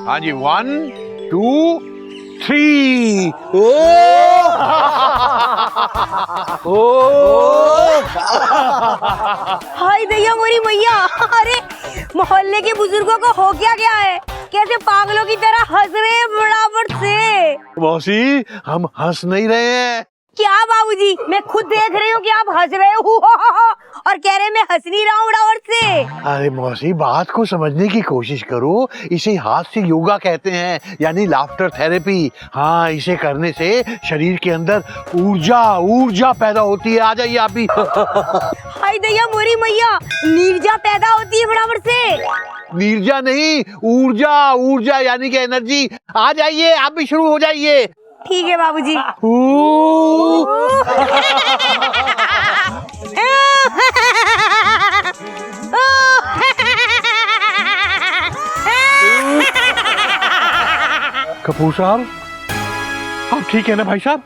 हाँ जी, 1 2 3। ओ हाय दैया मोरी मैया। अरे मोहल्ले के बुजुर्गों को हो क्या गया है? कैसे पागलों की तरह हंस रहे हैं बराबर से। मौसी, हम हंस नहीं रहे हैं। क्या बाबूजी, मैं खुद देख रही हूँ कि आप हंस रहे हो और कह रहे हैं मैं हंस नहीं रहा हूँ बराबर से। अरे मौसी, बात को समझने की कोशिश करो। इसे हास्य योगा कहते हैं, यानी लाफ्टर थेरेपी। हाँ, इसे करने से शरीर के अंदर ऊर्जा पैदा होती है। आ जाइए आप भी। हाय दैया मोरी मैया, नीरजा पैदा होती है बराबर से। नीरजा नहीं, ऊर्जा यानी कि एनर्जी। आ जाइए, आप भी शुरू हो जाइए। ठीक है बाबूजी। कपूर साहब, आप ठीक है ना भाई साहब?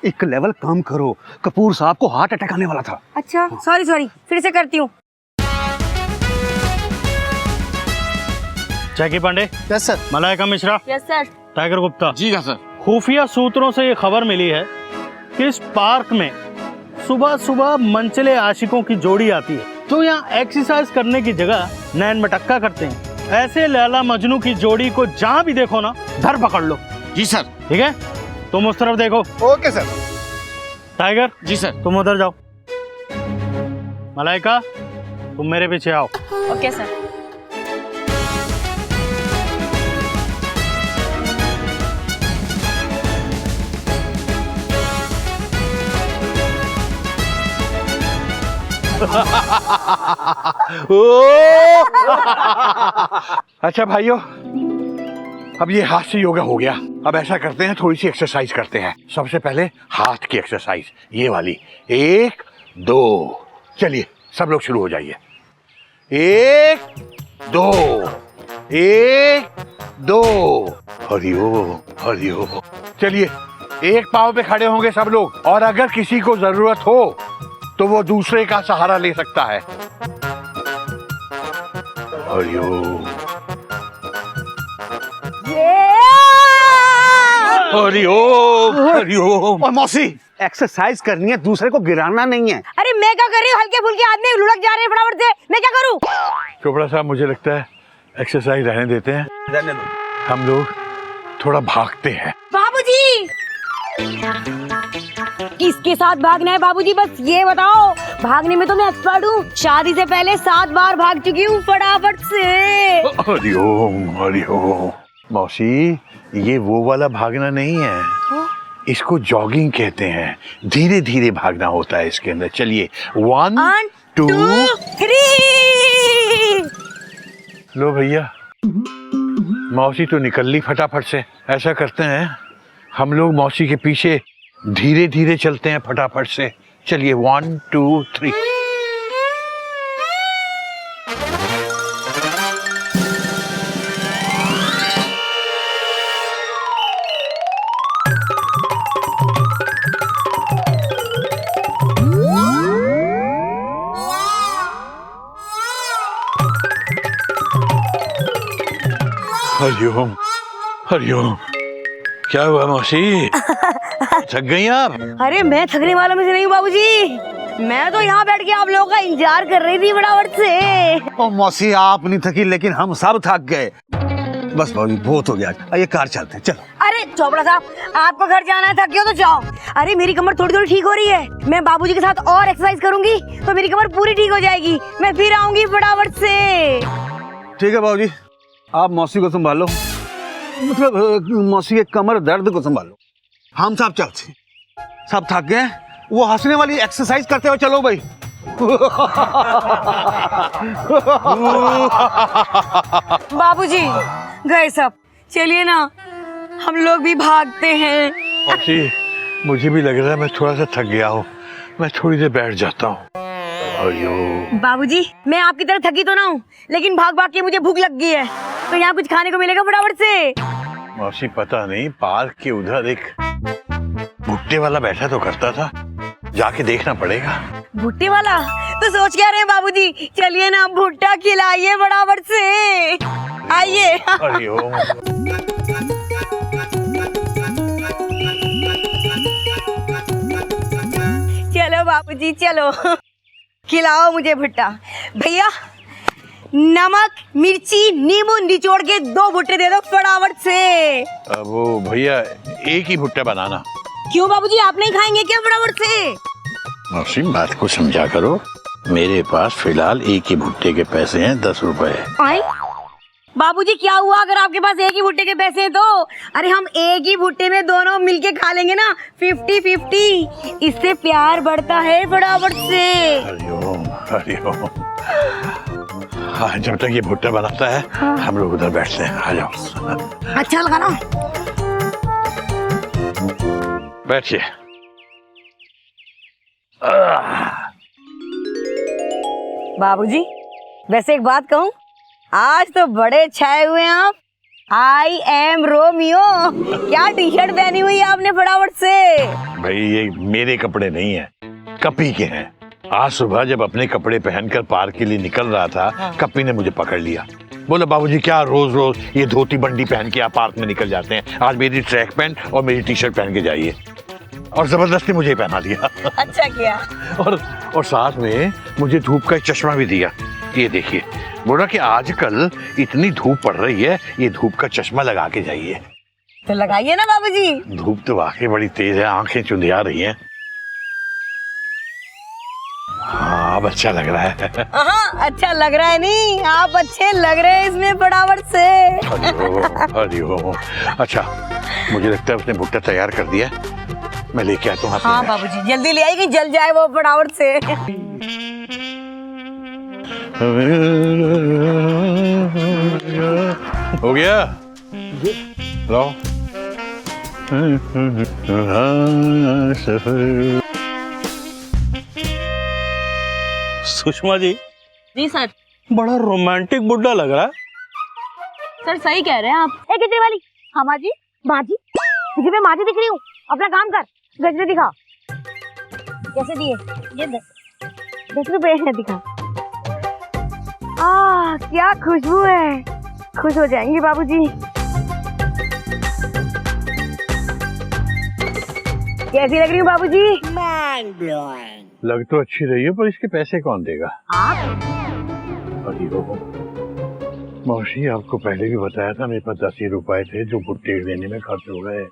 एक लेवल कम करो, कपूर साहब को हार्ट अटैक आने वाला था। अच्छा, सॉरी, फिर से करती हूँ। Jackie Pandey. Yes sir. Malaika Mishra. Yes sir. Tiger Gupta. जी हाँ सर। खुफिया सूत्रों से ये खबर मिली है कि इस पार्क में सुबह सुबह मनचले आशिकों की जोड़ी आती है, तो यहाँ एक्सरसाइज करने की जगह नैन मटक्का करते हैं। ऐसे लैला मजनू की जोड़ी को जहाँ भी देखो ना, धर पकड़ लो। जी सर। ठीक है, तुम उस तरफ देखो। Okay sir. टाइगर। जी सर। तुम उधर जाओ। मलाइका, तुम मेरे पीछे आओ। Okay sir. अच्छा भाइयों, अब ये हास्य योगा हो गया। अब ऐसा करते हैं, थोड़ी सी एक्सरसाइज करते हैं। सबसे पहले हाथ की एक्सरसाइज, ये वाली। 1 2। चलिए सब लोग शुरू हो जाइए। 1 2 1 2। हरिओम। चलिए, एक पाँव पे खड़े होंगे सब लोग, और अगर किसी को जरूरत हो तो वो दूसरे का सहारा ले सकता है। हरिओम। और मौसी, एक्सरसाइज करनी है, दूसरे को गिराना नहीं है। अरे मैं क्या कर रही हूँ? हल्के फुल्के आदमी लुढ़क जा रहे हैं फटाफट से, मैं क्या करूँ? चोपड़ा साहब, मुझे लगता है एक्सरसाइज रहने देते हैं। रहने दो। हम लोग थोड़ा भागते हैं। बाबूजी, किसके साथ भागना है बाबूजी, बस ये बताओ। भागने में तो मैं एक्सपर्ट हूँ, शादी से पहले 7 बार भाग चुकी हूँ फटाफट से। हरिओम। मौसी, ये वो वाला भागना नहीं है, इसको जॉगिंग कहते हैं। धीरे धीरे भागना होता है इसके अंदर। चलिए, 1 2 3। लो भैया, मौसी तो निकल ली फटाफट से। ऐसा करते हैं, हम लोग मौसी के पीछे धीरे धीरे चलते हैं फटाफट से। चलिए, 1 2 3। हरिओम। क्या हुआ मौसी, थक गई आप? अरे मैं थकने वालों में से नहीं हूँ बाबूजी, मैं तो यहाँ बैठ के आप लोगों का इंतजार कर रही थी फटाफट से। ओ मौसी, आप नहीं थकी, लेकिन हम सब थक गए। बस भाभी, बहुत हो गया। ये कार चलते हैं, चलो। अरे चोपड़ा साहब, आपको घर जाना है, थके हो तो जाओ। अरे मेरी कमर थोड़ी थोड़ी ठीक हो रही है, मैं बाबूजी के साथ और एक्सरसाइज करूंगी तो मेरी कमर पूरी ठीक हो जाएगी। मैं फिर आऊंगी फटाफट से। ठीक है बाबूजी, आप मौसी को संभालो, मतलब मौसी के कमर दर्द को संभालो। हम सब चलते, सब थक गए। वो हंसने वाली एक्सरसाइज करते हुए चलो भाई। बाबूजी गए सब, चलिए ना हम लोग भी भागते हैं। मौसी, मुझे भी लग रहा है मैं थोड़ा सा थक गया हूँ, मैं थोड़ी देर बैठ जाता हूँ। बाबूजी, मैं आपकी तरह थकी तो ना हूँ, लेकिन भाग भाग के मुझे भूख लग गई है, तो यहाँ कुछ खाने को मिलेगा फटाफट से। मौसी, पता नहीं, पार्क के उधर एक भुट्टे वाला बैठा तो करता था, जाके देखना पड़ेगा। भुट्टे वाला? तो सोच क्या रहे हैं बाबूजी, चलिए ना भुट्टा खिलाइए फटाफट से। आइए। अरे ओ चलो बाबूजी चलो, खिलाओ मुझे भुट्टा। भैया नमक मिर्ची नींबू निचोड़ के 2 भुट्टे दे दो फटाफट से। अब वो भैया एक ही भुट्टा बनाना। क्यों बाबूजी, आप नहीं खाएंगे क्या फटाफट से? मौसी बात को समझा करो, मेरे पास फिलहाल एक ही भुट्टे के पैसे हैं 10 रुपए। आए बाबूजी, क्या हुआ अगर आपके पास एक ही भुट्टे के पैसे हैं तो? अरे हम एक ही भुट्टे में दोनों मिलके खा लेंगे ना, 50-50, इससे प्यार बढ़ता है फटाफट से। हरिओम हरिओम। हाँ, जब तक ये भुट्टा बनाता है हम लोग उधर बैठते हैं। आ जाओ। अच्छा लगा ना? बैठिए। बाबूजी वैसे एक बात कहूँ, आज तो बड़े छाए हुए हैं आप। I am Romeo. क्या टी शर्ट पहनी हुई है आपने फटाफट से? भाई ये मेरे कपड़े नहीं है, कपी के हैं। आज सुबह जब अपने कपड़े पहनकर पार्क के लिए निकल रहा था, कपी ने मुझे पकड़ लिया। बोला बाबूजी क्या रोज रोज ये धोती बंडी पहन के आप पार्क में निकल जाते हैं, आज मेरी ट्रैक पैंट और मेरी टी शर्ट पहन के जाइए। और जबरदस्ती मुझे ही पहना दिया। अच्छा किया। और साथ में मुझे धूप का एक चश्मा भी दिया। ये देखिए, बोला कि आजकल इतनी धूप पड़ रही है, ये धूप का चश्मा लगा के जाइए। तो लगाइए ना बाबूजी। धूप तो वाकई बड़ी तेज है, आंखें चुंधिया रही हैं। हाँ अब अच्छा लग रहा है। हाँ अच्छा लग रहा है नहीं, आप अच्छे लग रहे हैं इसमें फटाफट से। हरिओम। अच्छा मुझे लगता है उसने भुट्टा तैयार कर दिया, मैं लेके आता हूँ। हाँ बाबूजी जल्दी ले आइए, जल जाए वो फटाफट से। हो गया लो। सुषमा जी, जी सर। बड़ा रोमांटिक बुड्ढा लग रहा है। सर सही कह रहे हैं आप। ए कितने वाली? हाँ माजी। माजी तुझे मैं माजी दिख रही हूँ? अपना काम कर, गजरे दिखा। कैसे दिए? ये 10 रुपए है, दिखा। क्या खुशबू है, खुश हो जाएंगे बाबूजी। कैसी लग रही हूँ बाबूजी? लग तो अच्छी रही है, पर इसके पैसे कौन देगा? आप? मौसी आपको पहले भी बताया था मेरे पास 10 ही रुपए थे जो भुट्टे लेने में खर्च हो गए।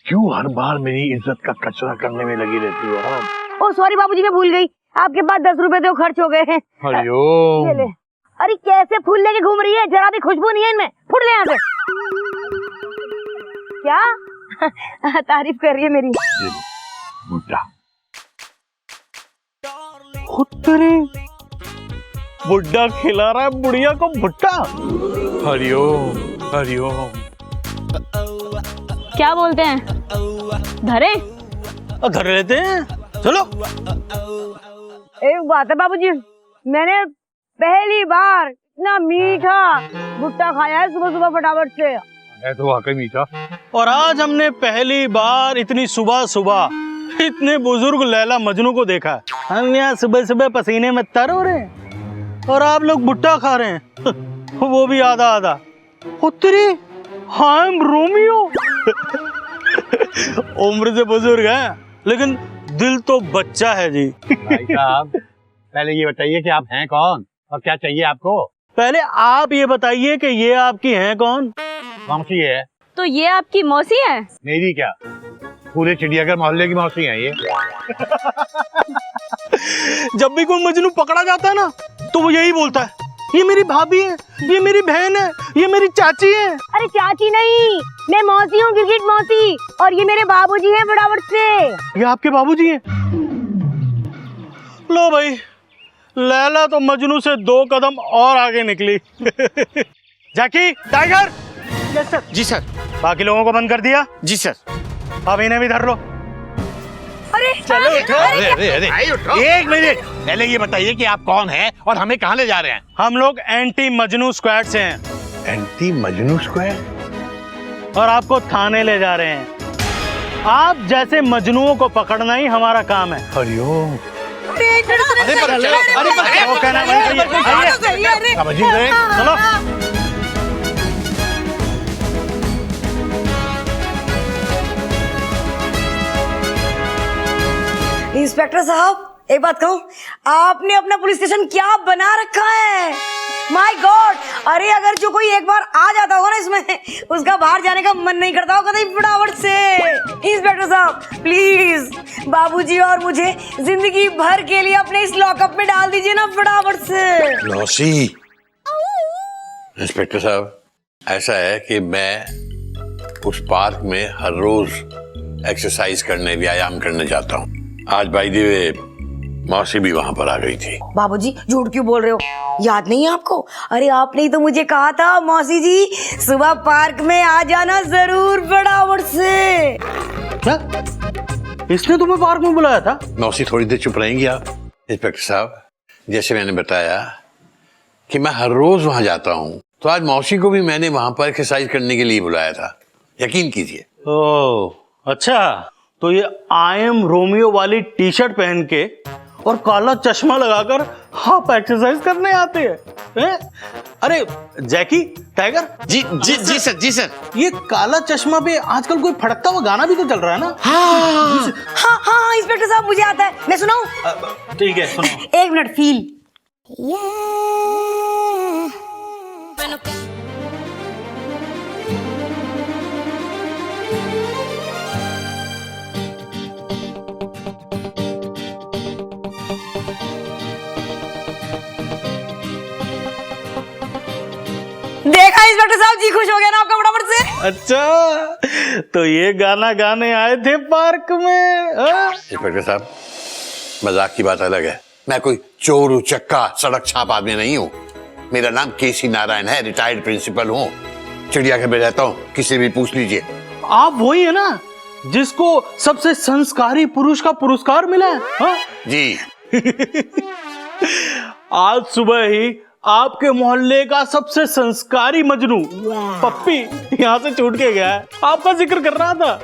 क्यों हर बार मेरी इज्जत का कचरा करने में लगी रहती हो आप? ओ सॉरी बाबूजी, मैं भूल गई, आपके पास 10 रुपए थे वो खर्च हो गए हैं। हरिओम। ये ले। अरे कैसे फूल लेके घूम रही है, जरा भी खुशबू नहीं है इनमें, फुट ले यहाँ से। क्या तारीफ कर रही है मेरी? भुट्टा। बुड्ढा खिला रहा है बुढ़िया को भुट्टा। हरिओम हरिओम। क्या बोलते हैं, धरे? धर लेते हैं, चलो। एक बात है बाबूजी, मैंने पहली बार इतना मीठा भुट्टा खाया है सुबह सुबह फटाफट से। है तो वाकई मीठा। और आज हमने पहली बार इतनी सुबह सुबह इतने बुजुर्ग लैला मजनू को देखा। हम यहाँ सुबह सुबह पसीने में तर हो रहे हैं और आप लोग भुट्टा खा रहे हैं, वो भी आधा आधा। उत्तरी आई एम रोमियो। उम्र से बुजुर्ग है लेकिन दिल तो बच्चा है जी। भाई साहब पहले ये बताइए कि आप हैं कौन और क्या चाहिए आपको? पहले आप ये बताइए कि ये आपकी हैं कौन? मौसी है। तो ये आपकी मौसी है? मेरी क्या, पूरे चिड़ियाघर मोहल्ले की मौसी है ये। जब भी कोई मजनू पकड़ा जाता है ना तो वो यही बोलता है, ये मेरी भाभी है, ये मेरी बहन है, ये मेरी चाची है। अरे चाची नहीं, मैं मौसी हूँ, गिरगिट मौसी। और ये मेरे बाबूजी हैं फटाफट से। ये आपके बाबूजी हैं? लो भाई, लैला तो मजनू से 2 कदम और आगे निकली। Jackie, Tiger. Yes sir. जी सर। बाकी लोगों को बंद कर दिया? जी सर। अब इन्हें भी धर लो। अरे चलो एक मिनट, पहले ये बताइए कि आप कौन हैं और हमें कहाँ ले जा रहे हैं? हम लोग एंटी मजनू स्क्वाड से हैं एंटी मजनू स्क्वायर? और आपको थाने ले जा रहे हैं। आप जैसे मजनुओं को पकड़ना ही हमारा काम है। हरिओम। वो कहना बंद करिए। आइए। समझिए चलो। इंस्पेक्टर साहब एक बात कहूँ, आपने अपना पुलिस स्टेशन क्या बना रखा है? माय गॉड, अरे अगर जो कोई एक बार आ जाता होगा ना इसमें, उसका बाहर जाने का मन नहीं करता होगा कहीं फटाफट से। इंस्पेक्टर साहब प्लीज बाबूजी और मुझे जिंदगी भर के लिए अपने इस लॉकअप में डाल दीजिए ना फटाफट से। मौसी, इंस्पेक्टर साहब ऐसा है कि मैं उस पार्क में हर रोज एक्सरसाइज करने, व्यायाम करने जाता हूँ। आज बाय द वे मौसी भी वहां पर आ गई थी। बाबूजी झूठ क्यों बोल रहे हो? याद नहीं है आपको? अरे आपने ही तो मुझे कहा था मौसी जी सुबह पार्क में आ जाना जरूर फटाफट से। क्या इसने तुम्हें पार्क में बुलाया था? मौसी थोड़ी देर चुप रहेंगी आप? इंस्पेक्टर साहब जैसे मैंने बताया कि मैं हर रोज वहां जाता हूँ, तो आज मौसी को भी मैंने वहां पर एक्सरसाइज करने के लिए बुलाया था, यकीन कीजिए। ओह अच्छा, तो ये आई एम रोमियो वाली टी शर्ट पहन के और काला चश्मा लगाकर आप एक्सरसाइज करने आते हैं? अरे जैकी, टाइगर, जी जी जी सर, जी सर। ये काला चश्मा पे आजकल कोई फड़कता हुआ गाना भी तो चल रहा है ना? हाँ हाँ इंस्पेक्टर साहब मुझे आता है, मैं सुनाऊं? ठीक है सुनो। एक मिनट फील। देखा इंस्पेक्टर साहब जी, खुश हो गया ना आपका फटाफट से? अच्छा तो ये गाना गाने आए थे पार्क में? इंस्पेक्टर साहब मजाक की बात अलग है, मैं कोई चोर उचक्का सड़क छाप आदमी नहीं हूँ। मेरा नाम केसी नारायण है, रिटायर्ड प्रिंसिपल हूँ, चिड़ियाघर में रहता हूँ, किसी भी पूछ लीजिए। आप वही है ना जिसको सबसे संस्कारी पुरुष का पुरस्कार मिला है? हाँ? जी आज सुबह ही आपके मोहल्ले का सबसे संस्कारी मजनू पप्पी यहाँ से छूट के गया है, आपका जिक्र कर रहा था।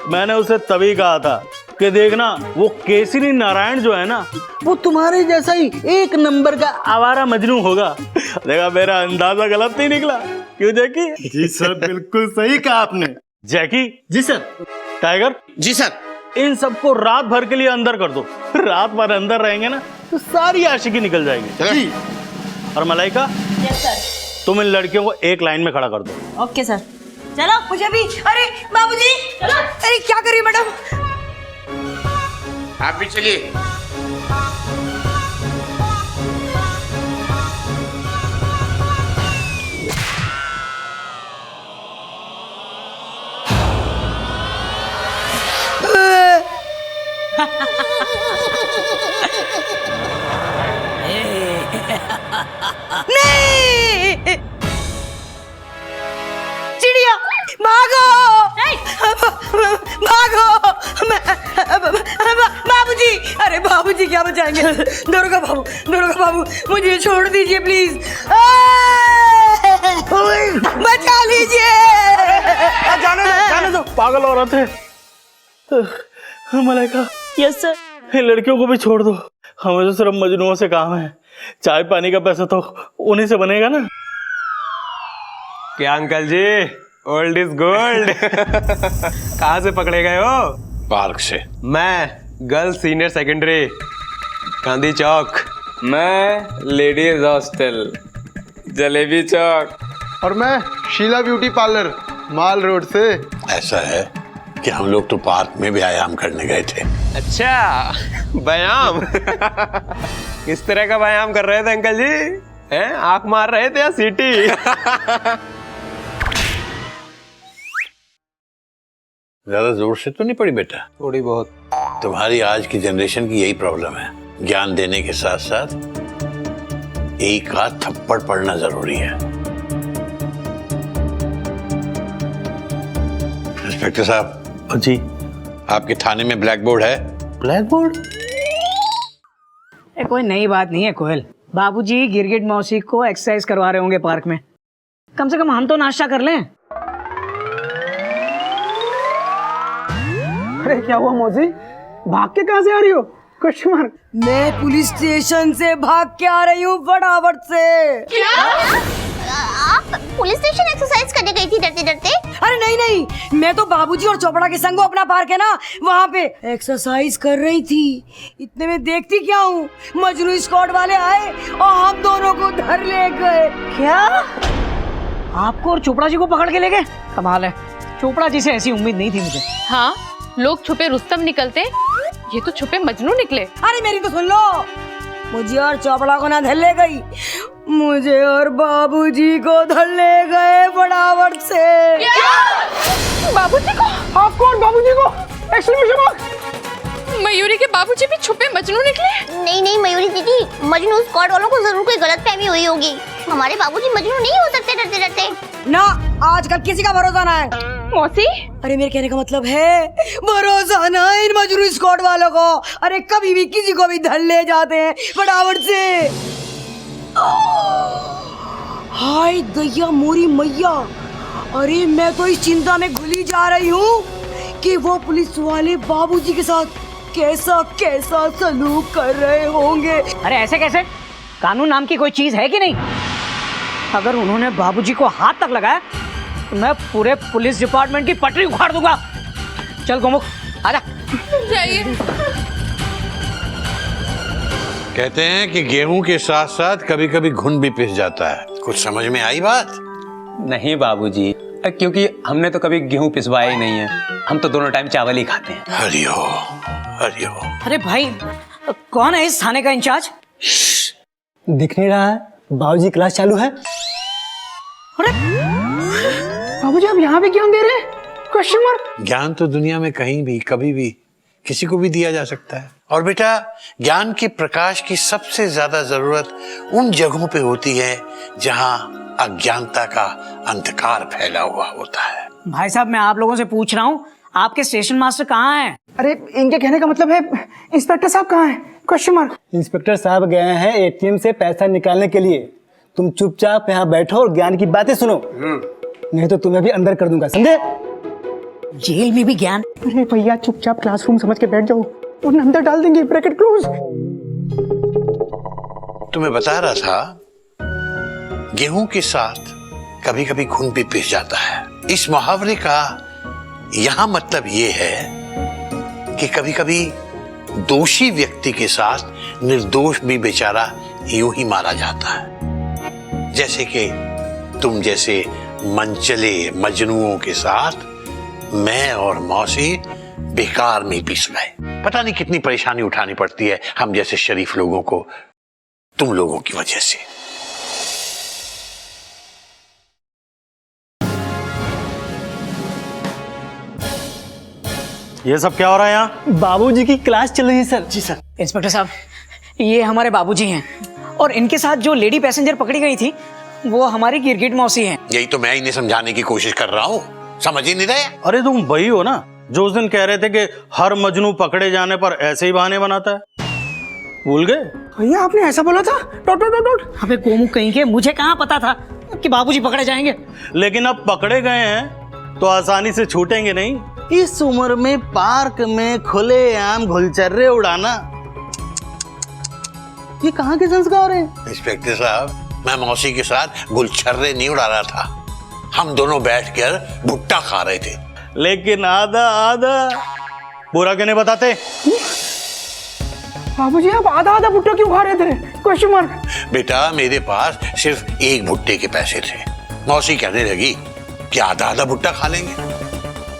मैंने उसे तभी कहा था कि देखना वो केसरी नारायण जो है ना, वो तुम्हारे जैसा ही एक नंबर का आवारा मजनू होगा। देखा मेरा अंदाजा गलत नहीं निकला, क्यों जैकी? जी सर, बिल्कुल सही कहा आपने। जैकी जी सर। टाइगर जी सर। इन सबको रात भर के लिए अंदर कर दो, रात भर अंदर रहेंगे ना तो सारी आशिकी निकल जाएगी। जी। और मलाइका यस सर। तुम इन लड़कियों को एक लाइन में खड़ा कर दो। Okay sir. चलो मुझे भी। अरे बाबूजी, अरे क्या कर रही मैडम? आप भी चलिए। नहीं! चिड़िया भागो, भागो! बाबूजी, अरे बाबूजी क्या बचाएंगे? दरोगा बाबू मुझे छोड़ दीजिए प्लीज, बचा लीजिए। जाने दो पागल औरत है। Malaika yes sir. इन लड़कियों को भी छोड़ दो, हमें तो सिर्फ मजनुओं से काम है, चाय पानी का पैसा तो उन्हीं से बनेगा ना। क्या uncle ji, old is gold. कहाँ से पकड़े गए हो? पार्क से। मैं girls senior secondary, Gandhi Chowk. मैं लेडीज हॉस्टल, जलेबी चौक। और मैं Sheela beauty parlour, mall road से। ऐसा है कि हम लोग तो पार्क में व्यायाम करने गए थे। अच्छा व्यायाम। किस तरह का व्यायाम कर रहे थे अंकल जी? हैं, आंख मार रहे थे या सीटी? ज्यादा जोर से तो नहीं पड़ी बेटा? थोड़ी बहुत। तुम्हारी आज की जनरेशन की यही प्रॉब्लम है, ज्ञान देने के साथ साथ एक आध थप्पड़ पड़ना जरूरी है। इंस्पेक्टर साहब जी। आपके थाने में ब्लैक बोर्ड है? Black board? कोई नई बात नहीं है कोयल। बाबूजी गिरगिट मौसी को एक्सरसाइज करवा रहे होंगे पार्क में, कम से कम हम तो नाश्ता कर लें। अरे क्या हुआ मौसी, भाग के कहाँ से आ रही हो? Question mark. मैं पुलिस स्टेशन से भाग के आ रही हूँ फटाफट से। क्या? आप पुलिस स्टेशन एक्सरसाइज करने गई थी डरते डरते? अरे नहीं नहीं, मैं तो बाबूजी और चोपड़ा के संग वो अपना पार्क है ना, वहाँ पे एक्सरसाइज कर रही थी। इतने में देखती क्या हूँ, मजनू स्क्वाड वाले आए और हम दोनों को धर ले गए। क्या आपको और चोपड़ा जी को पकड़ के ले गए? कमाल है, चोपड़ा जी से ऐसी उम्मीद नहीं थी मुझे। हाँ, लोग छुपे रुस्तम निकलते, ये तो छुपे मजनू निकले। अरे मेरी तो सुन लो, मुझे और चोपड़ा को ना धर ले गई, मुझे और बाबूजी को धर ले गए फटाफट से। बाबूजी को? आपको और बाबूजी को? Exclamation mark. मयूरी के बाबूजी भी छुपे मजनू निकले? नहीं नहीं मयूरी दीदी, मजनू स्क्वाड वालों को जरूर कोई गलतफहमी हुई होगी। हमारे बाबूजी मजनू नहीं हो सकते डरते डरते। ना, आजकल किसी का भरोसा ना है। मौसी? अरे मेरे कहने का मतलब है भरोसा ना इन मजनू स्क्वाड वालों को। अरे कभी भी किसी को भी धर ले जाते हैं फटाफट से। हाय दैया मोरी मैया, अरे मैं तो इस चिंता में घुली जा रही हूँ कि वो पुलिस वाले बाबूजी के साथ कैसा कैसा सलूक कर रहे होंगे। अरे ऐसे कैसे? कानून नाम की कोई चीज है कि नहीं? अगर उन्होंने बाबूजी को हाथ तक लगाया तो मैं पूरे पुलिस डिपार्टमेंट की पटरी उखाड़ दूंगा। चल गोमुख आजा। जाइए। कहते हैं कि गेहूं के साथ साथ कभी कभी घुन भी पिस जाता है। कुछ समझ में आई बात? नहीं बाबूजी, क्योंकि हमने तो कभी गेहूं पिसवाया ही नहीं है, हम तो दोनों टाइम चावल ही खाते हैं। हरिओ हरिओ। अरे भाई, कौन है इस थाने का इंचार्ज? दिख नहीं रहा है, बाबूजी क्लास चालू है। अरे बाबूजी आप यहाँ पे क्यों दे रहे हैं? Question mark. ज्ञान तो दुनिया में कहीं भी कभी भी किसी को भी दिया जा सकता है। और बेटा, ज्ञान के प्रकाश की सबसे ज्यादा जरूरत उन जगहों पे होती है जहाँ अज्ञानता का अंधकार फैला हुआ होता है। भाई साहब, मैं आप लोगों से पूछ रहा हूँ, आपके स्टेशन मास्टर कहाँ हैं? अरे इनके कहने का मतलब है इंस्पेक्टर साहब कहाँ हैं? Question mark. इंस्पेक्टर साहब गए हैं एटीएम से पैसा निकालने के लिए। तुम चुपचाप यहाँ बैठो और ज्ञान की बातें सुनो, नहीं तो तुम्हें भी अंदर कर दूंगा, समझे? जेल में भी ज्ञान? अरे भैया चुपचाप क्लासरूम समझ के बैठ जाओ, उन्हें अंदर डाल देंगे। Bracket close. तुम्हें बता रहा था, गेहूं के साथ कभी कभी घुन भी पिस जाता है। इस मुहावरे का यहां मतलब ये है कि कभी कभी दोषी व्यक्ति के साथ निर्दोष भी बेचारा यूं ही मारा जाता है। जैसे कि तुम जैसे मनचले मजनुओं के साथ मैं और मौसी बेकार में पिस गए। पता नहीं कितनी परेशानी उठानी पड़ती है हम जैसे शरीफ लोगों को तुम लोगों की वजह से। ये सब क्या हो रहा है यहाँ? बाबूजी की क्लास चल रही है सर। जी सर। इंस्पेक्टर साहब, ये हमारे बाबूजी हैं और इनके साथ जो लेडी पैसेंजर पकड़ी गई थी वो हमारी गिरगिट मौसी हैं। यही तो मैं इन्हें समझाने की कोशिश कर रहा हूँ, समझ ही नहीं रहे। अरे तुम वही हो ना जो उस दिन कह रहे थे कि हर मजनू पकड़े जाने पर ऐसे ही बहाने बनाता है? भूल गए? भैया आपने ऐसा बोला था। Dot dot dot. अबे गोमुख कहीं के, मुझे कहाँ पता था कि बाबूजी पकड़े जाएंगे। लेकिन अब पकड़े गए हैं तो आसानी से छूटेंगे नहीं। इस उम्र में पार्क में खुलेआम घुलचर्रे उड़ाना, ये कहाँ के संस्कार हैं? इंस्पेक्टर साहब, मैं मौसी के साथ गुलछर्रे नहीं उड़ा रहा था, हम दोनों बैठकर भुट्टा खा रहे थे। लेकिन आधा आधा पूरा क्यों नहीं बताते? बाबूजी आप आधा आधा भुट्टा क्यों खा रहे थे? Question mark. बेटा, मेरे पास सिर्फ एक भुट्टे के पैसे थे। मौसी कहने लगी कि आधा आधा भुट्टा खा लेंगे।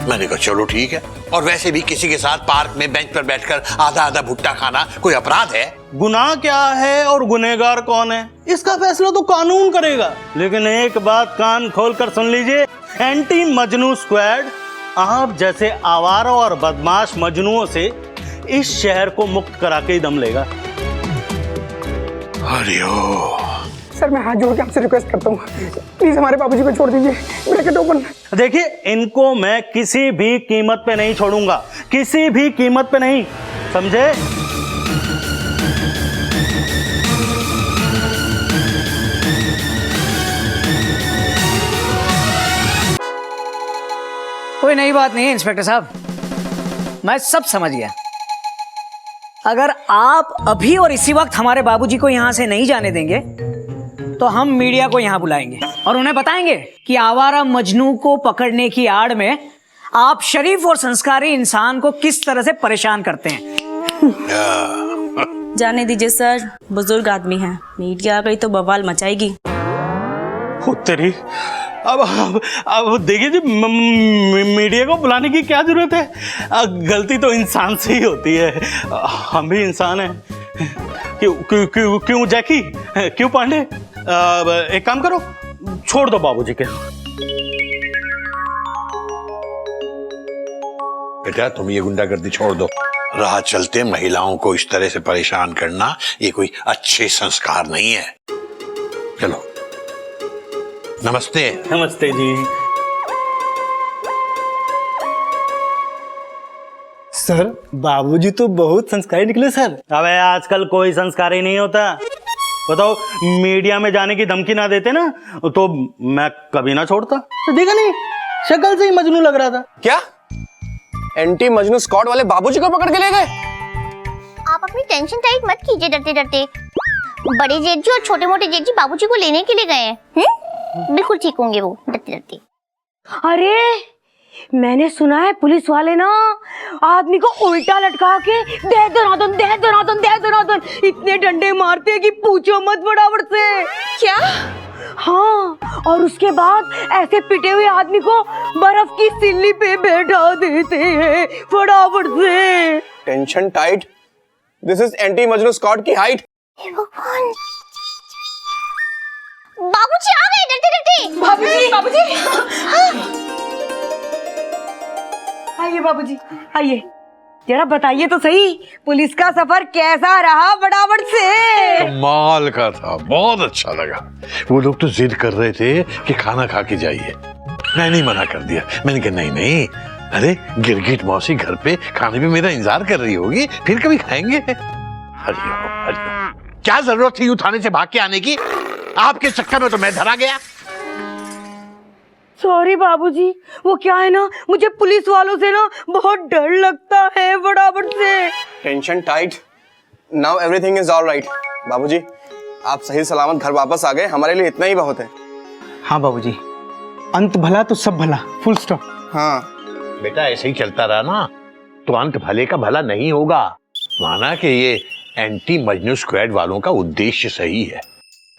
मैंने कहा चलो ठीक है। और वैसे भी किसी के साथ पार्क में बेंच पर बैठकर आधा आधा भुट्टा खाना कोई अपराध है? गुनाह क्या है और गुनहगार कौन है, इसका फैसला तो कानून करेगा। लेकिन एक बात कान खोलकर सुन लीजिए, एंटी मजनू स्क्वाड आप जैसे आवारा और बदमाश मजनुओं से इस शहर को मुक्त करा के ही दम लेगा। हरिओ। सर मैं हाथ जोड़ के आपसे रिक्वेस्ट करता हूँ, प्लीज हमारे बाबूजी को छोड़ दीजिए। Bracket open. देखिए, इनको मैं किसी भी कीमत पे नहीं छोड़ूंगा, किसी भी कीमत पे नहीं, समझे? कोई नई बात नहीं है इंस्पेक्टर साहब, मैं सब समझ गया। अगर आप अभी और इसी वक्त हमारे बाबूजी को यहां से नहीं जाने देंगे तो हम मीडिया को यहाँ बुलाएंगे और उन्हें बताएंगे कि आवारा मजनू को पकड़ने की आड़ में आप शरीफ और संस्कारी इंसान को किस तरह से परेशान करते हैं। जाने दीजिए सर, बुजुर्ग आदमी हैं, मीडिया आ गई तो बवाल मचाएगी। हो तेरी, अब देखिए जी, मीडिया को बुलाने की क्या जरूरत है? गलती तो इंसान से ही होती है, हम भी इंसान हैं। क्यों जैकी, क्यों पांडे, एक काम करो, छोड़ दो बाबूजी के। बेटा तुम ये गुंडागर्दी छोड़ दो। राह चलते महिलाओं को इस तरह से परेशान करना ये कोई अच्छे संस्कार नहीं है। चलो, नमस्ते। नमस्ते जी। सर बाबूजी तो बहुत संस्कारी निकले सर। अबे आजकल कोई संस्कारी नहीं होता। बताओ, मीडिया में जाने की धमकी ना देते ना तो मैं कभी ना छोड़ता। तो देखा नहीं, शक्ल से ही मजनू लग रहा था। क्या एंटी मजनू स्क्वाड वाले बाबूजी को पकड़ के ले गए? आप अपनी टेंशन टाइट मत कीजिए डरते डरते। बड़े जेठ जी और छोटे मोटे जेठ जी बाबूजी को लेने के लिए गए हैं। बिल्कुल ठीक होंगे वो डरते डरते। अरे मैंने सुना है पुलिस वाले ना आदमी को उल्टा लटका के दे दनादन इतने डंडे मारते हैं कि पूछो मत फटाफट से। क्या? हाँ, और उसके बाद ऐसे पिटे हुए आदमी को बर्फ की सिल्ली पे बैठा देते हैं फटाफट से। Tension tight, this is anti Majnu squad की हाइट। बाबूजी आ गए डरते डरते। बाबूजी आइए, बाबूजी आइए, जरा बताइए तो सही पुलिस का सफर कैसा रहा फटाफट से। कमाल का था, बहुत अच्छा लगा। वो लोग तो जिद कर रहे थे कि खाना खा के जाइए, मैंने मना कर दिया। मैंने कहा नहीं, अरे गिरगिट मौसी घर पे खाने पे मेरा इंतजार कर रही होगी, फिर कभी खाएंगे। हरिओम, क्या जरूरत थी यूं थाने से भाग के आने की? आपके चक्कर में तो मैं धरा गया। सॉरी बाबूजी, वो क्या है ना, मुझे पुलिस वालों से ना बहुत डर लगता है फटाफट से। Tension tight, now everything is all right. बाबूजी आप सही सलामत घर वापस आ गए, हमारे लिए इतना ही बहुत है। हाँ बाबूजी, अंत भला तो सब भला, फुल स्टॉप। हाँ बेटा ऐसे ही चलता रहा ना तो अंत भले का भला नहीं होगा। माना कि ये एंटी मजनू स्क्वाड वालों का उद्देश्य सही है,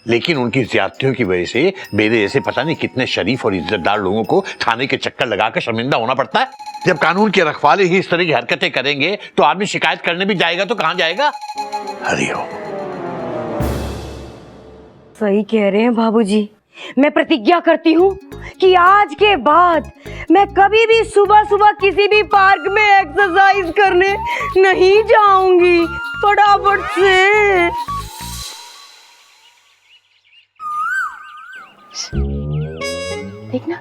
लेकिन उनकी ज्यादतियों की वजह से मेरे जैसे पता नहीं कितने शरीफ और इज्जतदार लोगों को थाने के चक्कर लगाकर शर्मिंदा होना पड़ता है। जब कानून के रखवाले ही इस तरह की हरकतें करेंगे तो आदमी शिकायत करने भी जाएगा तो कहां जाएगा? हरिओम। सही कह रहे हैं बाबूजी, मैं प्रतिज्ञा करती हूँ कि आज के बाद मैं कभी भी सुबह सुबह किसी भी पार्क में एक्सरसाइज करने नहीं जाऊंगी फटाफट से। देखना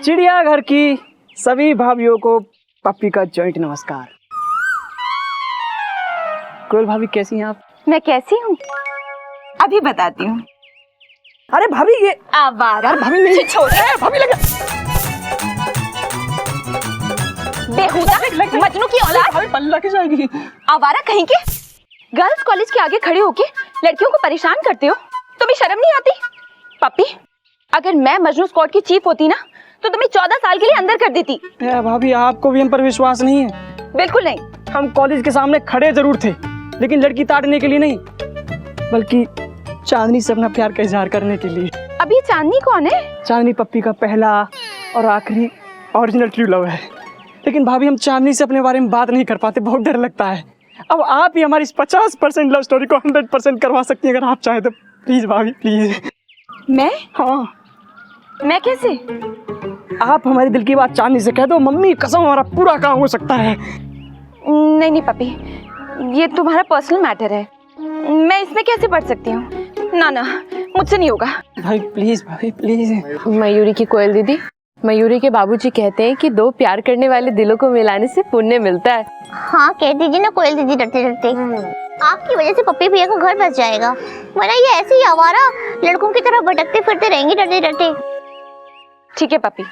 चिड़ियाघर की सभी भाभियों को पप्पी का जॉइंट नमस्कार। कोयल भाभी कैसी हैं आप? मैं कैसी हूँ अभी बताती हूँ। अरे भाभी ये आवारा भाभी नहीं, छोड़ भाभी लगा बेहुदा मजनू की औलाद, पल्ला के जाएगी। आवारा कहीं के। गर्ल्स कॉलेज के आगे खड़े होके लड़कियों को परेशान करते हो, तुम्हें शर्म नहीं आती? पप्पी, अगर मैं मजनू स्क्वाड की चीफ होती ना तो तुम्हें 14 साल के लिए अंदर कर देती। भाभी आपको भी हम पर विश्वास नहीं है? बिल्कुल नहीं। हम कॉलेज के सामने खड़े जरूर थे, लेकिन लड़की ताड़ने के लिए नहीं, बल्कि चांदनी से अपना प्यार का इजहार करने के लिए। अभी चांदनी कौन है? चांदनी पप्पी का पहला और आखिरी ओरिजिनल ट्रू लव है। लेकिन भाभी हम चांदनी से अपने बारे में बात नहीं कर पाते, बहुत डर लगता है। अब आप ही हमारी इस 50% लव स्टोरी को 100% करवा सकती हैं अगर आप चाहे तो। प्लीज भाभी प्लीज। मैं? हाँ। मैं कैसे? आप हमारे दिल की बात चांदनी से कह दो, मम्मी कसम हमारा पूरा काम हो सकता है। नहीं नहीं पप्पी, ये तुम्हारा पर्सनल मैटर है, मैं इसमें कैसे पढ़ सकती हूँ? ना ना, मुझसे नहीं होगा। भाई प्लीज भाभी प्लीज। मयूरी की कोयल दीदी, मयूरी के बाबूजी कहते हैं कि दो प्यार करने वाले दिलों को मिलाने से पुण्य मिलता है। हाँ कह दीजिए ना कोयल दीदी डरते डरते। आपकी वजह से पप्पी भैया का घर बस जाएगा, वरना ये ऐसे ही आवारा लड़कों की तरह भटकते फिरते रहेंगे डरते डरते। ठीक है पप्पी,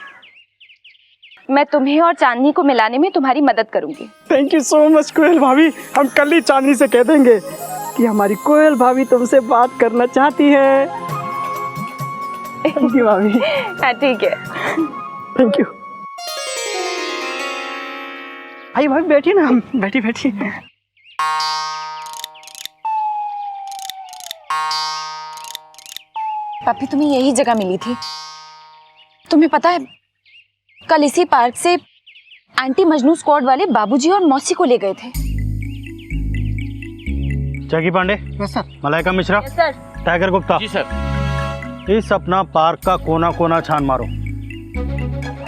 मैं तुम्हें और चांदनी को मिलाने में तुम्हारी मदद करूंगी। थैंक यू सो मच कोयल भाभी। हम कल ही चांदनी से कह देंगे कि हमारी कोयल भाभी तुमसे बात करना चाहती है। थैंक यू भाभी। हाँ ठीक है। Thank you. आइए भाभी बैठिए ना, बैठी बैठी। पापी तुम्हें यही जगह मिली थी। तुम्हें पता है कल इसी पार्क से आंटी मजनू स्क्वाड वाले बाबूजी और मौसी को ले गए थे। जैकी पांडे, मलाइका मिश्रा, टाइगर गुप्ता, जी सर। इस अपना पार्क का कोना कोना छान मारो,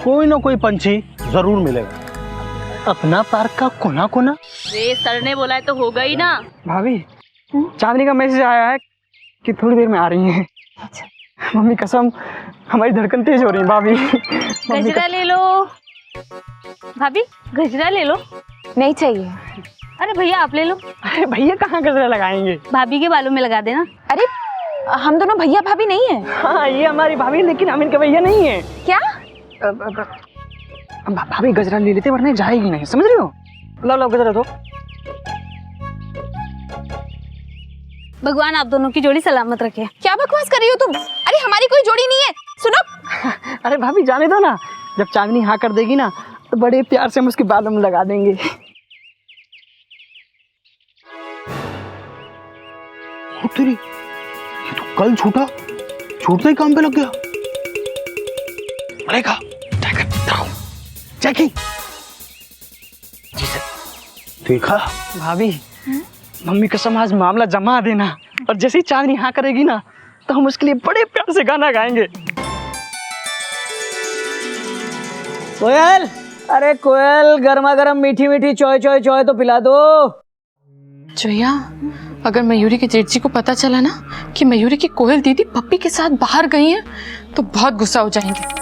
कोई ना कोई पंछी जरूर मिलेगा। अपना पार्क का कोना कोना? रे सर ने बोला है तो होगा ही ना। भाभी चांदनी का मैसेज आया है कि थोड़ी देर में आ रही हैं। मम्मी कसम हमारी धड़कन तेज हो रही है भाभी। गजरा ले लो भाभी, गजरा ले लो। नहीं चाहिए। अरे भैया आप ले लो। अरे भैया कहाँ गजरा लगाएंगे? भाभी के बालों में लगा देना। अरे हम दोनों भैया भाभी नहीं है। हाँ ये हमारी भाभी, लेकिन हम इनके भैया नहीं है। क्या? भाभी गजरा ले लेते वरना जाएगी नहीं, समझ रही हो? लो लो गजरा दो। भगवान आप दोनों की जोड़ी सलामत रखे। क्या बकवास कर रही हो तुम? अरे हमारी कोई जोड़ी नहीं है, सुनो। अरे भाभी जाने दो ना, जब चांदनी हाँ कर देगी ना तो बड़े प्यार से हम उसके बालों में लगा देंगे। तेरी, ये तो कल छूटते ही काम पे लग गया। अरे का जैकी। जी सर। देखा भाभी मम्मी कसम आज मामला जमा देना, और जैसे ही चांदनी हाँ करेगी ना तो हम उसके लिए बड़े प्यार से गाना गाएंगे। कोयल, अरे कोयल गर्मा गर्म मीठी मीठी चॉय चॉय चॉय तो पिला दो। जोया, अगर मयूरी के जेठ जी को पता चला ना कि मयूरी की कोयल दीदी पप्पी के साथ बाहर गई है तो बहुत गुस्सा हो जाएंगे।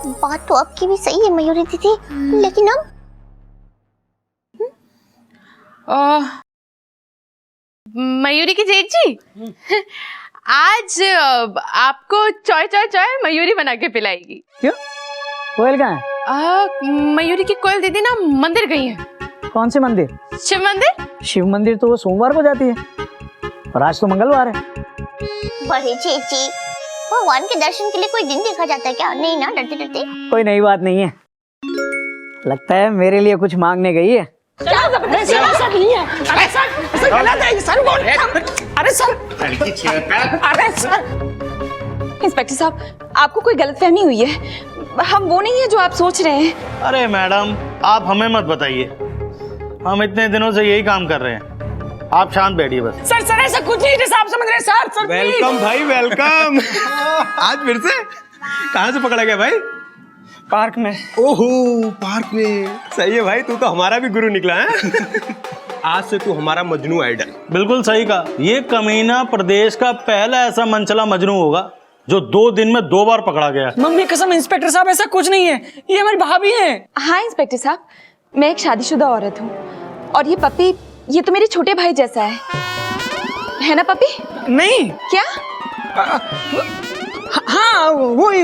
बात तो आपकी भी सही है मयूरी दीदी, लेकिन हम मयूरी की जेठ जी आज आपको चॉय चॉय चॉय मयूरी बना के पिलाएगी। क्यों? कोयल कहाँ है? मयूरी की कोयल दीदी ना मंदिर गई है। कौन से मंदिर? शिव मंदिर। शिव मंदिर तो वो सोमवार को जाती है, और आज तो मंगलवार है। बड़े चेची, भगवान के दर्शन के लिए कोई दिन देखा जाता है क्या? नहीं ना, डरते डरते। कोई नई बात नहीं है, लगता है मेरे लिए कुछ मांगने गई है। इंस्पेक्टर साहब, आपको कोई गलतफहमी हुई है, हम वो नहीं है जो आप सोच रहे हैं। अरे मैडम आप हमें मत बताइए, हम इतने दिनों से यही काम कर रहे हैं, आप शांत बैठिए बस। सर ऐसा कुछ नहीं जैसा आप समझ रहे हैं। सर वेलकम भाई वेलकम। आज फिर से कहाँ से पकड़ा गया भाई? पार्क में। ओहो पार्क में, सही है भाई, तू तो हमारा भी गुरु निकला है। आज से तू हमारा मजनू आइडल। बिल्कुल सही कहा, ये कमीना प्रदेश का पहला ऐसा मनचला मजनू होगा जो 2 दिन में 2 बार पकड़ा गया। मम्मी कसम इंस्पेक्टर साहब ऐसा कुछ नहीं है, ये हमारी भाभी है। हाँ इंस्पेक्टर साहब, मैं एक शादीशुदा औरत हूँ, और ये पपी, ये तो मेरे छोटे भाई जैसा है ना पपी? नहीं। क्या? हाँ वही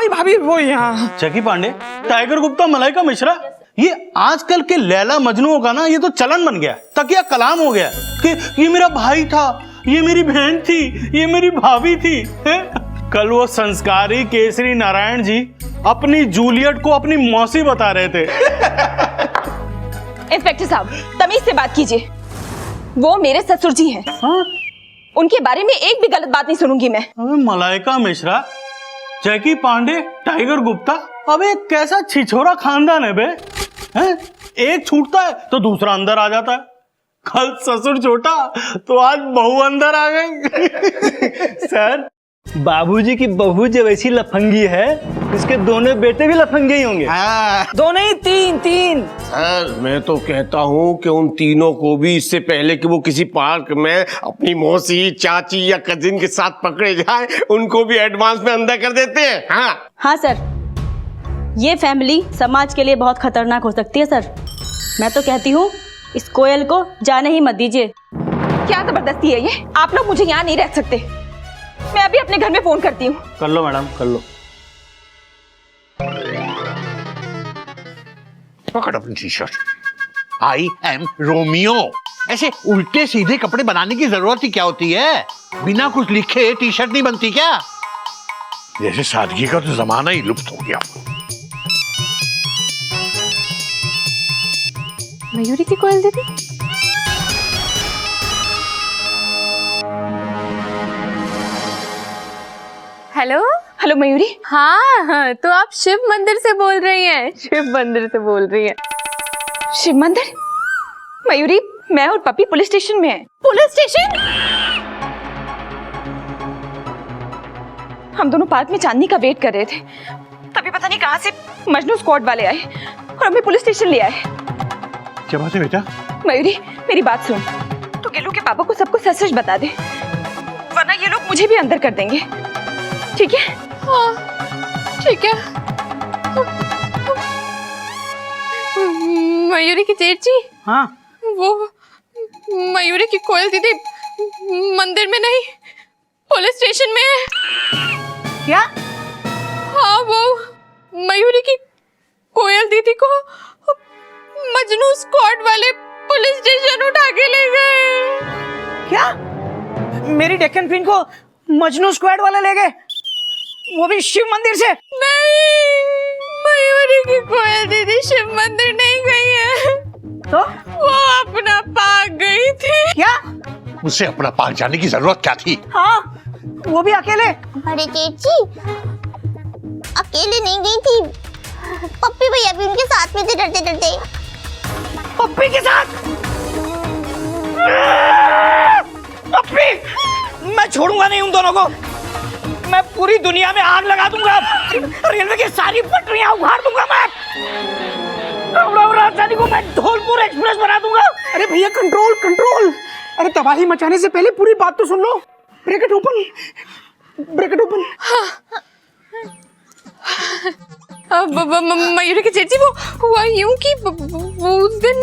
भाभी, वही। हाँ जैकी पांडे, टाइगर गुप्ता, मलाइका मिश्रा, ये आजकल के लैला मजनुओं का ना ये तो चलन बन गया, तकिया कलाम हो गया कि ये मेरा भाई था, ये मेरी बहन थी, ये मेरी भाभी थी। कल वो संस्कारी केसरी नारायण जी अपनी जूलियट को अपनी मौसी बता रहे थे। इंस्पेक्टर साहब तमीज से बात कीजिए, वो मेरे ससुर जी हैं। हाँ? उनके बारे में एक भी गलत बात नहीं सुनूंगी मैं। मलाइका मिश्रा, जैकी पांडे, टाइगर गुप्ता, अबे कैसा छिछोरा खानदान है बे, हैं? एक छूटता है तो दूसरा अंदर आ जाता है, कल ससुर छोटा तो आज बहू अंदर आ गई। सर बाबूजी की बहू जब ऐसी लफंगी है, इसके दोनों बेटे भी लफंगे ही होंगे। दोनों ही, तीन। सर मैं तो कहता हूँ कि उन तीनों को भी इससे पहले कि वो किसी पार्क में अपनी मौसी, चाची या कजिन के साथ पकड़े जाए, उनको भी एडवांस में अंदर कर देते हैं। हाँ सर, ये फैमिली समाज के लिए बहुत खतरनाक हो सकती है सर। मैं तो कहती हूँ इस कोयल को जाने ही मत दीजिए। क्या जबरदस्ती है ये? आप लोग मुझे यहाँ नहीं रह सकते, मैं अभी अपने घर में फोन करती हूँ। कर लो मैडम, कर लो। पकड़ अपनी T shirt. I am Romeo. ऐसे उल्टे सीधे कपड़े बनाने की जरूरत ही क्या होती है? बिना कुछ लिखे टी शर्ट नहीं बनती क्या? जैसे सादगी का तो जमाना ही लुप्त हो गया। मयूरी की कोयल दीदी। Hello hello Mayuri. हाँ, तो आप शिव मंदिर से बोल रही हैं? शिव मंदिर से बोल रही हैं? शिव मंदिर? मयूरी, मैं और पपी पुलिस स्टेशन में है। Police station? हम दोनों पार्क में चांदनी का वेट कर रहे थे, तभी पता नहीं कहां से मजनू स्क्वाड वाले आए और हमें पुलिस स्टेशन ले आए। क्या बात है बेटा? मयूरी, मेरी बात सुन, तो गिल्लू के पापा को सब कुछ सच-सच बता दे, वरना ये लोग मुझे भी अंदर कर देंगे, ठीक है? हाँ, ठीक है। मयूरी की जेठ जी। हाँ, वो मयूरी की कोयल दीदी मंदिर में नहीं, पुलिस स्टेशन में है। क्या? हाँ, वो मयूरी की कोयल दीदी को मजनू स्क्वाड वाले पुलिस स्टेशन उठा के ले गए। क्या? मेरी डेक्कन क्वीन को मजनू स्क्वाड वाले ले गए, वो भी शिव मंदिर से? नहीं, मयूरी की कोयल दीदी शिव मंदिर नहीं गई है, तो वो अपना पाक गई थी। क्या? मुझसे अपना पाक जाने की जरूरत क्या थी? हाँ, वो भी अकेले? अरे चेची, अकेले नहीं गई थी, पप्पी भैया भी उनके साथ में थे डरते डरते। पप्पी के साथ? पप्पी, मैं छोड़ूंगा नहीं उन दोनों को, मैं पूरी दुनिया में आग लगा दूंगा, रेलवे की सारी पटरियां उखाड़ दूंगा, मैं राजधानी को मैं धौलपुर एक्सप्रेस बना दूंगा। अरे भैया, कंट्रोल कंट्रोल, अरे तबाही मचाने से पहले पूरी बात तो सुन लो। Bracket open, bracket open. Mayuri की चेची, वो हुआ यूं कि वो उस दिन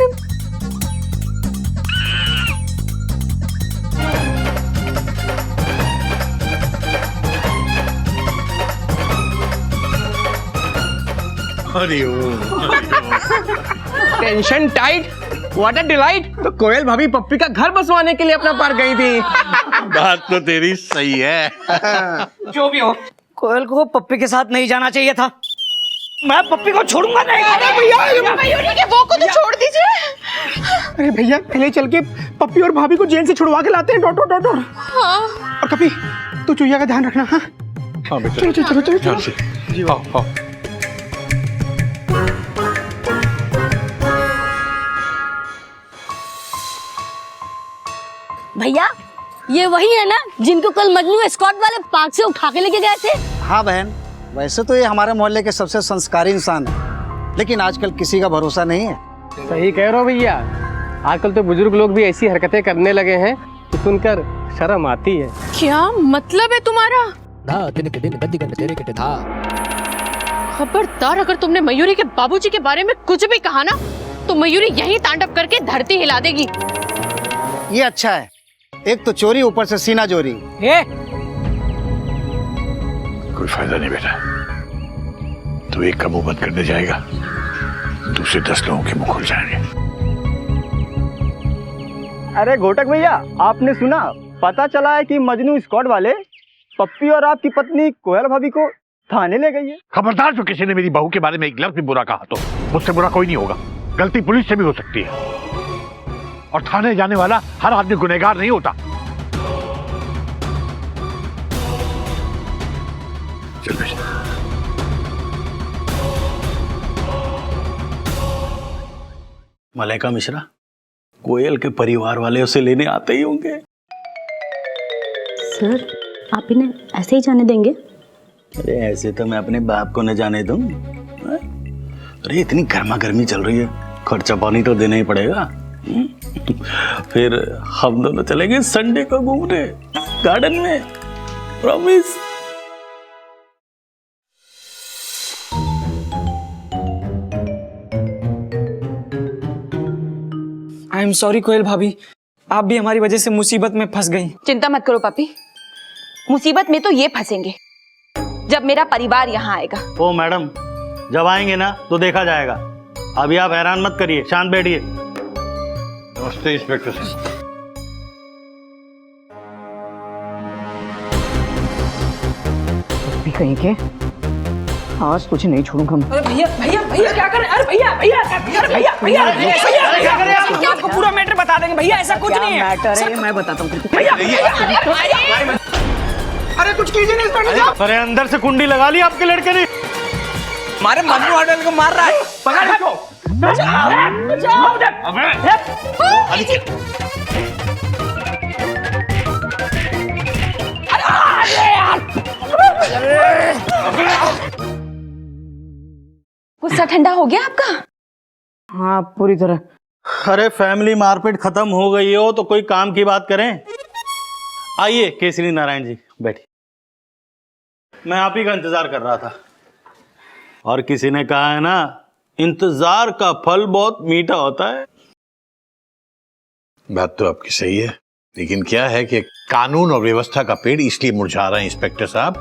tension tight, what a delight. तो कोयल भाभी पप्पी का घर बसवाने के लिए अपना पार्क गई थी। बात तो तेरी सही है। जो भी हो, कोयल को पप्पी के साथ नहीं जाना चाहिए था, मैं पप्पी को छोड़ूंगा नहीं। अरे भैया, मयूरी के वो को तो छोड़ दीजिए। अरे भैया, पहले चल के पप्पी और भाभी को जेल से छुड़वा के लाते हैं। डॉटो। हाँ। और कपी, तू चुईया का ध्यान रखना। हाँ, हाँ बेटा, चलो। ध्यान से। जी आओ। भैया, ये वही है ना जिनको कल मजनू स्क्वाड वाले पार्क से उठा के लेके गए थे? हाँ बहन, वैसे तो ये हमारे मोहल्ले के सबसे संस्कारी इंसान है, लेकिन आजकल किसी का भरोसा नहीं है। सही कह रहे हो भैया, आजकल तो बुजुर्ग लोग भी ऐसी हरकतें करने लगे हैं कि सुनकर शर्म आती है। क्या मतलब है तुम्हारा? खबरदार, अगर तुमने मयूरी के बाबूजी के बारे में कुछ भी कहा ना, तो मयूरी यही तांडव करके धरती हिला देगी। ये अच्छा है, एक तो चोरी, ऊपर से सीना चोरी। कोई फायदा नहीं बेटा, तू एक का मुंह बंद करने जाएगा, दूसरे 10 लोगों के मुंह खुल जाएंगे। अरे घोटक भैया, आपने सुना? पता चला है कि मजनू स्क्वाड वाले पप्पी और आपकी पत्नी कोयल भाभी को थाने ले गई है। खबरदार, जो किसी ने मेरी बहू के बारे में एक लफ्ज भी बुरा कहा तो मुझसे बुरा कोई नहीं होगा। गलती पुलिस से भी हो सकती है, और थाने जाने वाला हर आदमी गुनहगार नहीं होता। चल बेटा। मलाइका मिश्रा, कोयल के परिवार वाले उसे लेने आते ही होंगे। सर, आप इन्हें ऐसे ही जाने देंगे? अरे ऐसे तो मैं अपने बाप को न जाने दूं। अरे इतनी गर्मा गर्मी चल रही है, खर्चा पानी तो देना ही पड़ेगा। फिर हम दोनों चलेंगे संडे को घूमने गार्डन में, प्रॉमिस। आई एम सॉरी कोयल भाभी, आप भी हमारी वजह से मुसीबत में फंस गई। चिंता मत करो पापी, मुसीबत में तो ये फंसेंगे जब मेरा परिवार यहाँ आएगा। ओ मैडम, जब आएंगे ना तो देखा जाएगा। अभी आप हैरान मत करिए, शांत बैठिए। नमस्ते इंस्पेक्टर साहब। कहीं के आज तुझे नहीं छोड़ूंगा। अरे भैया भैया भैया क्या कर रहे हैं? अरे भैया भैया अरे भैया भैया भैया क्या कर रहे हैं? क्या आपको पूरा मैटर बता देंगे भैया, ऐसा कुछ नहीं है। मैटर है मैं बताता हूँ भैया। अरे कुछ कीजिए नहीं इंस्पेक्टर साहब। अरे अंदर से कुंडी लगा ली आपके लड़के ने। हमारे मन्नू होटल को मार रहा है, पकड़ इसको। गुस्सा ठंडा हो गया आपका? हाँ पूरी तरह। अरे फैमिली मारपीट खत्म हो गई हो तो कोई काम की बात करें। आइए केसरी नारायण जी बैठिए। मैं आप ही का इंतजार कर रहा था। और किसी ने कहा है ना, इंतजार का फल बहुत मीठा होता है। बात तो आपकी सही है, लेकिन क्या है कि कानून और व्यवस्था का पेड़ इसलिए मुरझा रहा है इंस्पेक्टर साहब,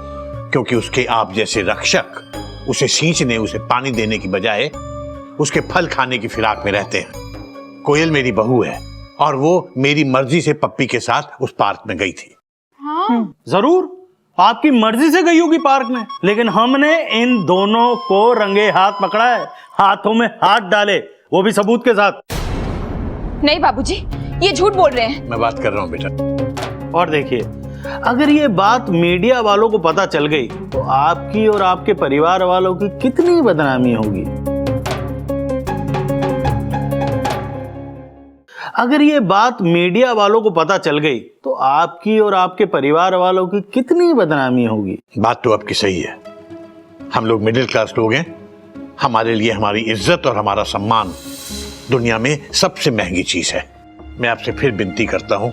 क्योंकि उसके आप जैसे रक्षक उसे सींचने, उसे पानी देने की बजाय उसके फल खाने की फिराक में रहते हैं। कोयल मेरी बहू है और वो मेरी मर्जी से पप्पी के साथ उस पार्क में गई थी। जरूर आपकी मर्जी से गई होगी पार्क में, लेकिन हमने इन दोनों को रंगे हाथ पकड़ा है, हाथों में हाथ डाले, वो भी सबूत के साथ। नहीं बाबूजी, ये झूठ बोल रहे हैं। मैं बात कर रहा हूँ बेटा। और देखिए, अगर ये बात मीडिया वालों को पता चल गई तो आपकी और आपके परिवार वालों की कितनी बदनामी होगी। अगर ये बात मीडिया वालों को पता चल गई तो आपकी और आपके परिवार वालों की कितनी बदनामी होगी। बात तो आपकी सही है। हम लोग मिडिल क्लास लोग हैं, हमारे लिए हमारी इज्जत और हमारा सम्मान दुनिया में सबसे महंगी चीज है। मैं आपसे फिर विनती करता हूं,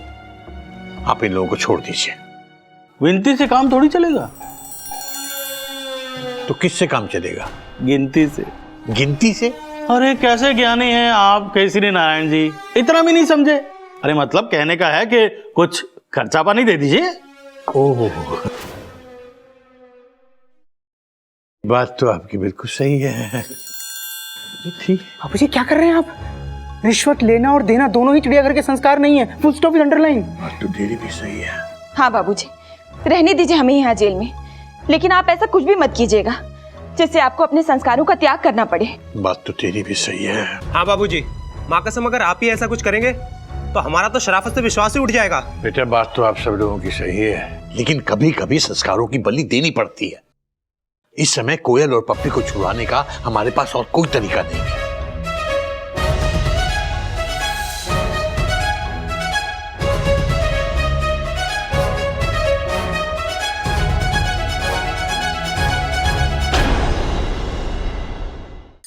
आप इन लोगों को छोड़ दीजिए। विनती से काम थोड़ी चलेगा। तो किससे काम चलेगा? गिनती से। गिनती से? अरे कैसे ज्ञानी हैं आप केसरी नारायण जी, इतना भी नहीं समझे। अरे मतलब कहने का है कि कुछ खर्चा पानी दे दीजिए। ओह, बात तो आपकी बिल्कुल सही है। ठीक बाबूजी क्या कर रहे हैं आप? रिश्वत लेना और देना दोनों ही चिड़ियाघर के संस्कार नहीं है। Full stop underline. बात तो तेरी भी सही है। हाँ बाबूजी, रहने दीजिए हमें यहाँ जेल में, लेकिन आप ऐसा कुछ भी मत कीजिएगा जिससे आपको अपने संस्कारों का त्याग करना पड़े। बात तो तेरी भी सही है। हाँ बाबूजी, माँ कसम अगर आप ही ऐसा कुछ करेंगे तो हमारा तो शराफत से विश्वास ही उठ जाएगा। बेटा बात तो आप सब लोगों की सही है, लेकिन कभी कभी संस्कारों की बलि देनी पड़ती है। इस समय कोयल और पप्पी को छुड़ाने का हमारे पास और कोई तरीका नहीं है।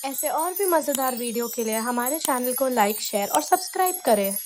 ऐसे और भी मजेदार वीडियो के लिए हमारे चैनल को लाइक, शेयर और सब्सक्राइब करें।